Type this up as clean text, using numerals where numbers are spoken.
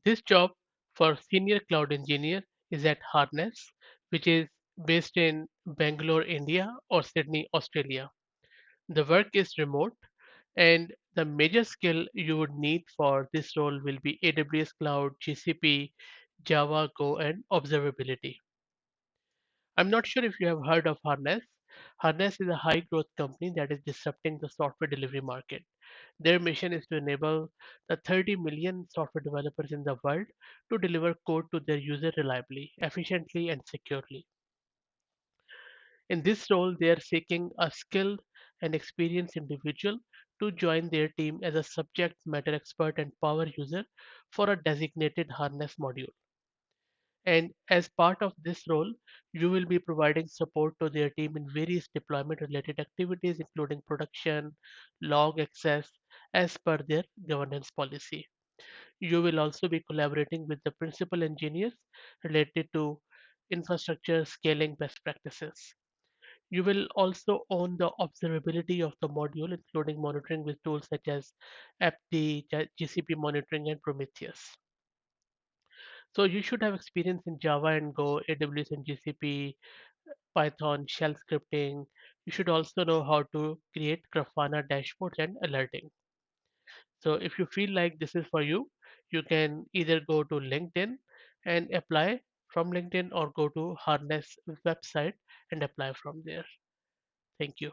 This job for senior cloud engineer is at Harness, which is based in Bangalore, India or Sydney, Australia. The work is remote, and the major skill you would need for this role will be AWS Cloud, GCP, Java, Go, and observability. I'm not sure if you have heard of Harness. Harness is a high growth company that is disrupting the software delivery market. Their mission is to enable the 30 million software developers in the world to deliver code to their user reliably, efficiently, and securely. In this role, they are seeking a skilled and experienced individual to join their team as a subject matter expert and power user for a designated harness module. And as part of this role, you will be providing support to their team in various deployment related activities, including production, log access, as per their governance policy. You will also be collaborating with the principal engineers related to infrastructure scaling best practices. You will also own the observability of the module, including monitoring with tools such as apt, GCP monitoring, and Prometheus. So you should have experience in Java and Go, AWS and GCP, Python, shell scripting. You should also know how to create Grafana dashboards and alerting. So if you feel like this is for you, you can either go to LinkedIn and apply from LinkedIn or go to Harness website and apply from there. Thank you.